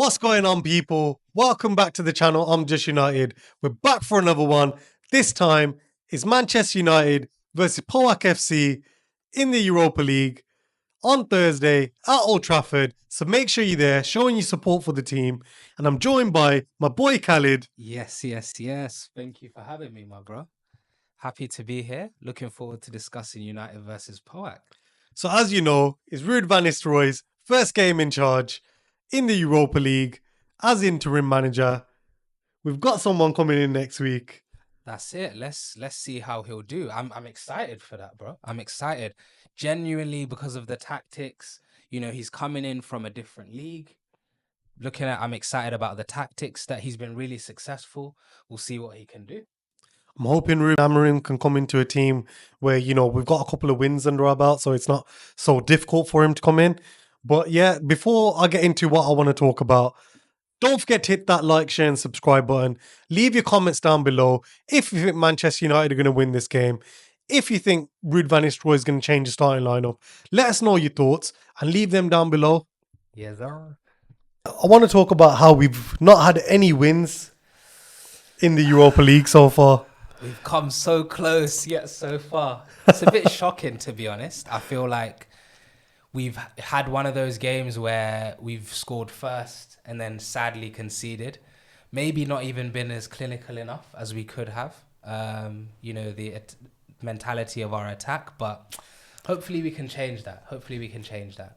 What's going on, people? Welcome back to the channel. I'm Just United. We're back for another one. This time is Manchester United versus PAOK FC in the Europa League on Thursday at Old Trafford. So make sure you're there, showing your support for the team. And I'm joined by my boy Khalid. Yes. Thank you for having me, my bro. Happy to be here. Looking forward to discussing United versus PAOK. So as you know, it's Ruud van Nistelrooy's first game in charge in the Europa League as interim manager. We've got someone coming in next week. That's it. Let's see how he'll do. I'm excited for that, bro. I'm excited. Genuinely because of the tactics. You know, he's coming in from a different league. I'm excited about the tactics that he's been really successful. We'll see what he can do. I'm hoping Ruud Amorim can come into a team where, you know, we've got a couple of wins under our belt, so it's not so difficult for him to come in. But yeah, before I get into what I want to talk about, don't forget to hit that like, share, and subscribe button. Leave your comments down below if you think Manchester United are going to win this game. If you think Ruud van Nistelrooy is going to change the starting lineup, let us know your thoughts and leave them down below. Yes, sir. I want to talk about how we've not had any wins in the Europa League so far. We've come so close yet so far. It's a bit shocking, to be honest. I feel like we've had one of those games where we've scored first and then sadly conceded. Maybe not even been as clinical enough as we could have. You know, the mentality of our attack, but hopefully we can change that.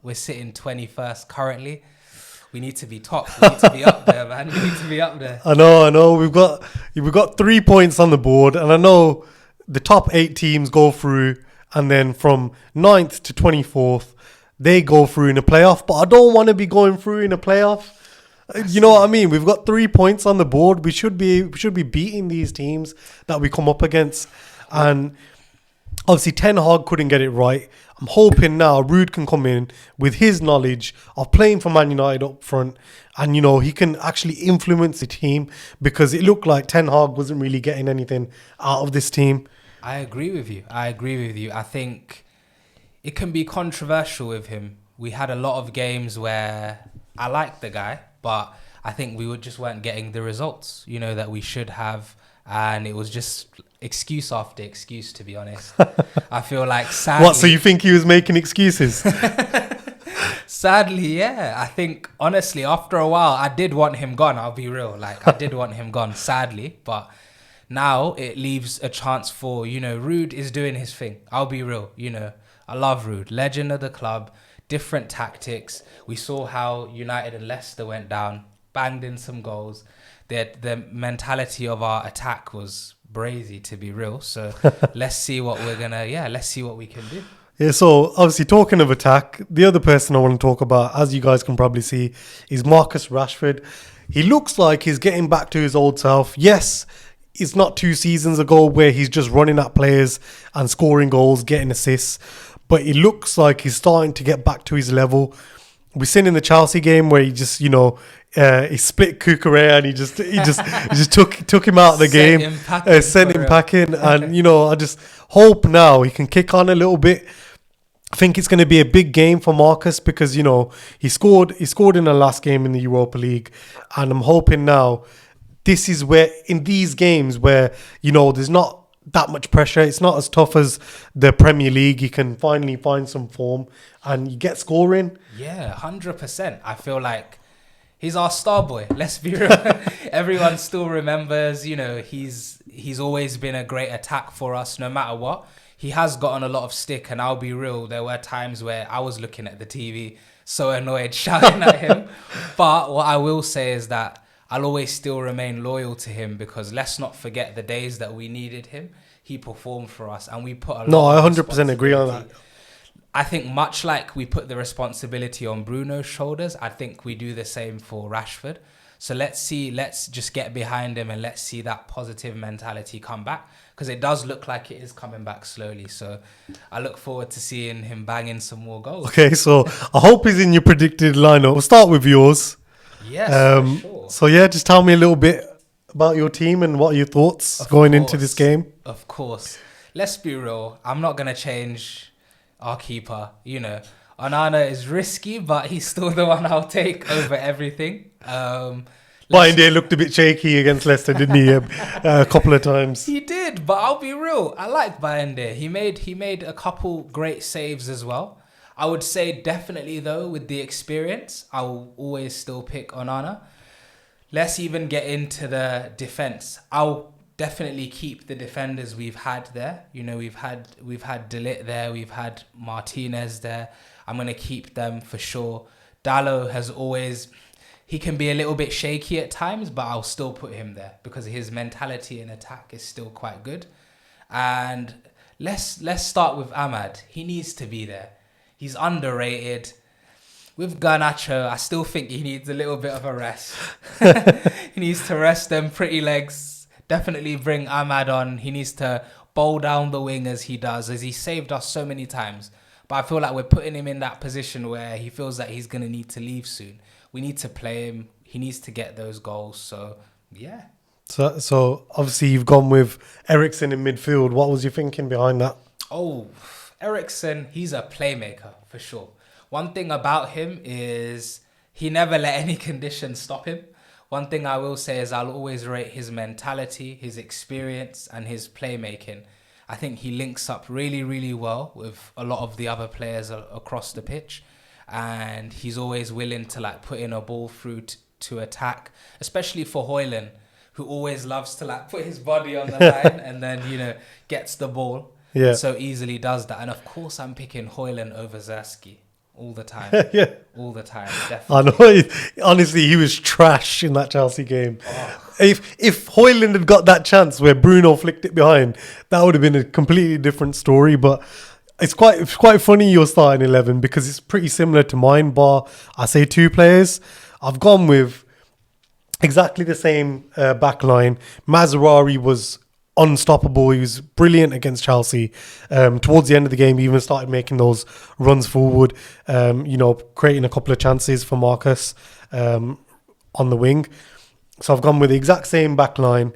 We're sitting 21st currently. We need to be top. We need to be up there, man. We need to be up there. I know. We've got 3 points on the board, and I know the top 8 teams go through, and then from 9th to 24th, they go through in a playoff. But I don't want to be going through in a playoff. You know what I mean? We've got 3 points on the board. We should be beating these teams that we come up against, and obviously Ten Hag couldn't get it right. I'm hoping now Ruud can come in with his knowledge of playing for Man United up front, and, you know, he can actually influence the team, because it looked like Ten Hag wasn't really getting anything out of this team. I agree with you. I think it can be controversial with him. We had a lot of games where I liked the guy, but I think we just weren't getting the results, you know, that we should have. And it was just excuse after excuse, to be honest. I feel like sadly... What, so you think he was making excuses? Sadly, yeah. I think, honestly, after a while, I did want him gone. I'll be real. Like, I did want him gone, sadly. But now it leaves a chance for, you know, Ruud is doing his thing. I'll be real. You know, I love Ruud. Legend of the club. Different tactics. We saw how United and Leicester went down. Banged in some goals. The mentality of our attack was brazy, to be real. So let's see what we can do. Yeah, so obviously talking of attack, the other person I want to talk about, as you guys can probably see, is Marcus Rashford. He looks like he's getting back to his old self. Yes, it's not 2 seasons ago where he's just running at players and scoring goals, getting assists, but it looks like he's starting to get back to his level. We've seen in the Chelsea game where he just, you know, he split Cucurella and he just took him out of the game, sent him packing. And, you know, I just hope now he can kick on a little bit. I think it's going to be a big game for Marcus, because, you know, he scored in the last game in the Europa League, and I'm hoping now this is where, in these games where, you know, there's not that much pressure, it's not as tough as the Premier League, you can finally find some form and you get scoring. Yeah, 100%. I feel like he's our star boy. Let's be real. Everyone still remembers, you know, he's always been a great attack for us no matter what. He has gotten a lot of stick, and I'll be real, there were times where I was looking at the TV so annoyed, shouting at him. But what I will say is that I'll always still remain loyal to him, because let's not forget the days that we needed him. He performed for us, and we put a lot. No, I 100% agree on that. I think much like we put the responsibility on Bruno's shoulders, I think we do the same for Rashford. So let's just get behind him and let's see that positive mentality come back, because it does look like it is coming back slowly. So I look forward to seeing him banging some more goals. Okay, so I hope he's in your predicted lineup. We'll start with yours. Yes, for sure. So yeah, just tell me a little bit about your team and what are your thoughts going into this game. Of course. Let's be real. I'm not going to change our keeper. You know, Onana is risky, but he's still the one I'll take over everything. Bayern looked a bit shaky against Leicester, didn't he? A couple of times. He did, but I'll be real. I like Bayern. He made a couple great saves as well. I would say definitely though, with the experience, I will always still pick Onana. Let's even get into the defense. I'll definitely keep the defenders we've had there. You know, we've had De Ligt there, we've had Martinez there. I'm gonna keep them for sure. Dalot has always. He can be a little bit shaky at times, but I'll still put him there because his mentality in attack is still quite good. And let's start with Ahmad. He needs to be there. He's underrated. With Garnacho, I still think he needs a little bit of a rest. He needs to rest them pretty legs. Definitely bring Ahmad on. He needs to bowl down the wing as he does, as he saved us so many times. But I feel like we're putting him in that position where he feels that he's going to need to leave soon. We need to play him. He needs to get those goals. So, yeah. So obviously you've gone with Eriksen in midfield. What was your thinking behind that? Oh, Eriksen, he's a playmaker for sure. One thing about him is he never let any conditions stop him. One thing I will say is I'll always rate his mentality, his experience, and his playmaking. I think he links up really, really well with a lot of the other players across the pitch. And he's always willing to like put in a ball through to attack, especially for Højlund, who always loves to like put his body on the line and then, you know, gets the ball. Yeah. So easily does that. And of course, I'm picking Højlund over Zerski all the time. Yeah. All the time, I definitely. know. Honestly, he was trash in that Chelsea game. Oh. If Højlund had got that chance where Bruno flicked it behind, that would have been a completely different story. But it's quite funny your starting 11 because it's pretty similar to mine, bar I say 2 players. I've gone with exactly the same back line. Mazraoui was unstoppable. He was brilliant against Chelsea. Towards the end of the game, he even started making those runs forward, creating a couple of chances for Marcus on the wing. So I've gone with the exact same back line.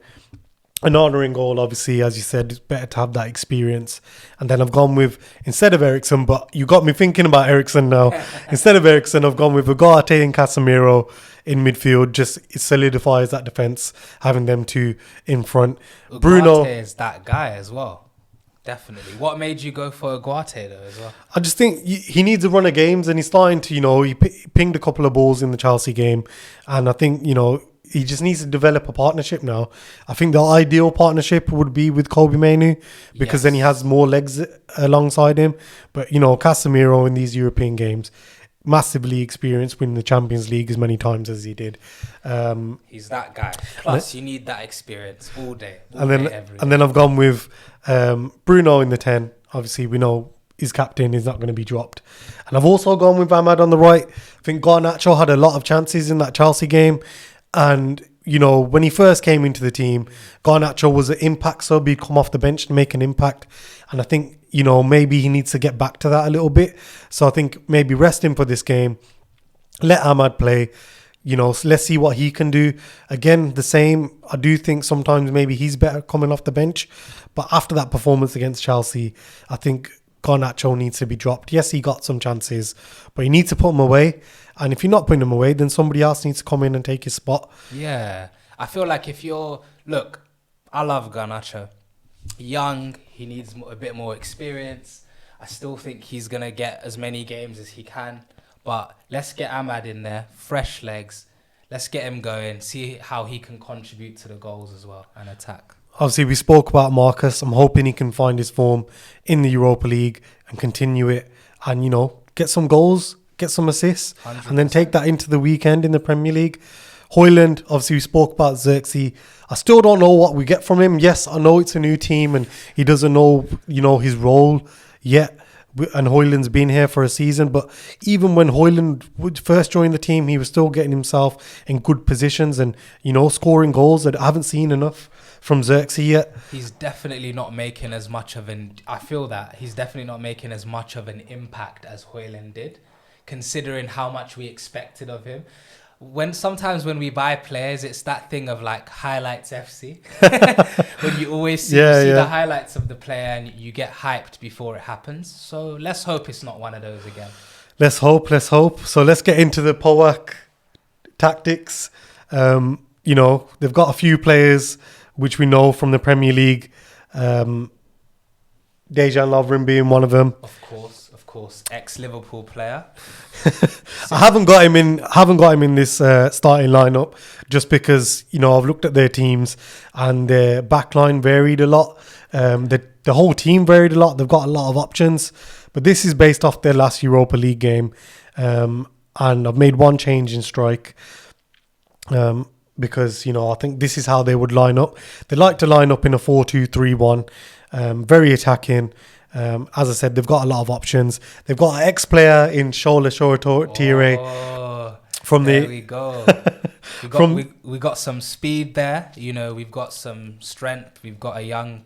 An honouring goal, obviously, as you said, it's better to have that experience. And then I've gone with, instead of Eriksen, but you got me thinking about Eriksen now. Instead of Eriksen, I've gone with Ugarte and Casemiro in midfield. Just it solidifies that defence, having them 2 in front. Ugarte Bruno is that guy as well. Definitely. What made you go for Ugarte though as well? I just think he needs a run of games, and he's starting to, he pinged a couple of balls in the Chelsea game. And I think, he just needs to develop a partnership now. I think the ideal partnership would be with Kobe Mainoo because then he has more legs alongside him. But, Casemiro in these European games, massively experienced winning the Champions League as many times as he did. He's that guy. Plus, you need that experience all day. And then I've gone with Bruno in the 10. Obviously, we know his captain is not going to be dropped. And I've also gone with Ahmad on the right. I think Garnacho had a lot of chances in that Chelsea game. And, when he first came into the team, Garnacho was an impact sub. He'd come off the bench and make an impact. And I think, maybe he needs to get back to that a little bit. So I think maybe rest him for this game. Let Ahmad play. Let's see what he can do. Again, the same. I do think sometimes maybe he's better coming off the bench. But after that performance against Chelsea, I think Garnacho needs to be dropped. Yes, he got some chances, but you need to put him away. And if you're not putting him away, then somebody else needs to come in and take his spot. Yeah. I feel like look, I love Garnacho. Young, he needs a bit more experience. I still think he's going to get as many games as he can. But let's get Ahmad in there, fresh legs. Let's get him going, see how he can contribute to the goals as well and attack. Obviously, we spoke about Marcus. I'm hoping he can find his form in the Europa League and continue it and, get some goals, get some assists, 100%. And then take that into the weekend in the Premier League. Højlund, obviously, we spoke about Xerxes. I still don't know what we get from him. Yes, I know it's a new team and he doesn't know, his role yet. And Højlund's been here for a season. But even when Højlund would first join the team, he was still getting himself in good positions and, scoring goals that I haven't seen enough from Xerxes yet. He's definitely not making as much of I feel that he's definitely not making as much of an impact as Højlund did, considering how much we expected of him. Sometimes when we buy players, it's that thing of like highlights FC. When you always see the highlights of the player and you get hyped before it happens. So let's hope it's not one of those again. Let's hope. So let's get into the PAOK tactics. You know, they've got a few players which we know from the Premier League. Dejan Lovren being one of them. Of course, ex-Liverpool player. I haven't got him in this starting lineup just because, you know, I've looked at their teams and their backline varied a lot. The whole team varied a lot. They've got a lot of options, but this is based off their last Europa League game. And I've made one change in strike. Because, you know, I think this is how they would line up. They like to line up in a 4-2-3-1, very attacking. As I said, they've got a lot of options. They've got an ex-player in showdown from there the. we go. We got some speed there. You know, we've got some strength. We've got a young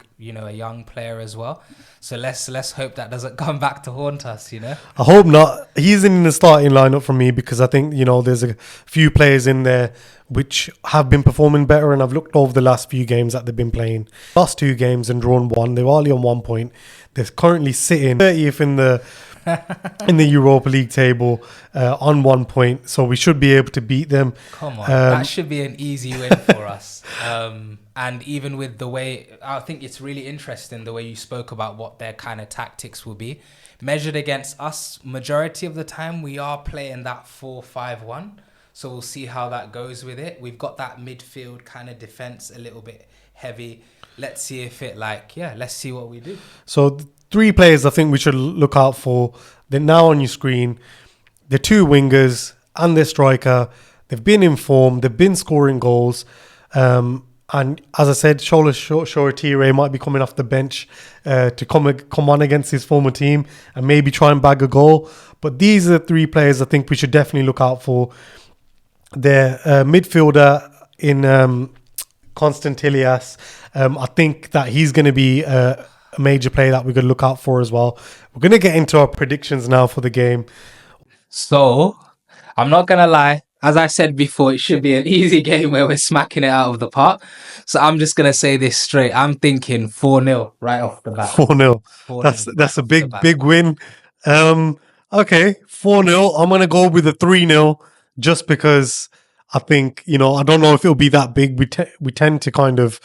player as well. So let's hope that doesn't come back to haunt us. You know, I hope not. He's in the starting lineup for me because I think, you know, there's a few players in there which have been performing better, and I've looked over the last few games that they've been playing. Lost 2 games and drawn 1. They're only on 1 point. They're currently sitting 30th in the Europa League table on 1 point, so we should be able to beat them. Come on, that should be an easy win for us. And even with the way, I think it's really interesting the way you spoke about what their kind of tactics will be. Measured against us, majority of the time we are playing that 4-5-1. So we'll see how that goes with it. We've got that midfield kind of defense a little bit heavy. Let's see if it let's see what we do. So 3 players I think we should look out for. They're now on your screen. They're 2 wingers and their striker. They've been informed. They've been scoring goals. And as I said, Shola might be coming off the bench to come on against his former team and maybe try and bag a goal. But these are the 3 players I think we should definitely look out for. Their midfielder in Konstantilias, I think that he's going to be a major player that we're going to look out for as well. We're going to get into our predictions now for the game. So, I'm not going to lie. As I said before, it should be an easy game where we're smacking it out of the park. So I'm just going to say this straight. I'm thinking 4-0 right off the bat. 4-0. That's a big win. Okay, 4-0. I'm going to go with a 3-0 just because I think, you know, I don't know if it'll be that big. We tend to kind of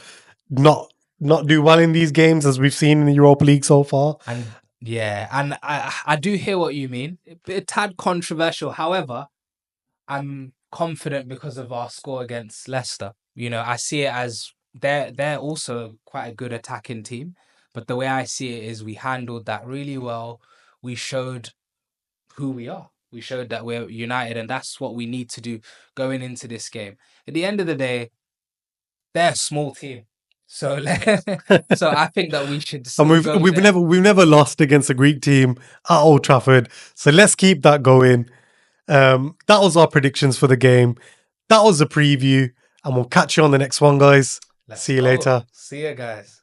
not do well in these games as we've seen in the Europa League so far. And I do hear what you mean. A tad controversial. However, I'm confident because of our score against Leicester. You know, I see it as they're also quite a good attacking team. But the way I see it is we handled that really well. We showed who we are. We showed that we're united, and that's what we need to do going into this game. At the end of the day, they're a small team. So so I think that we should and we've never lost against a Greek team at Old Trafford. So let's keep that going. That was our predictions for the game. That was a preview, and we'll catch you on the next one, guys. See you later. See you guys.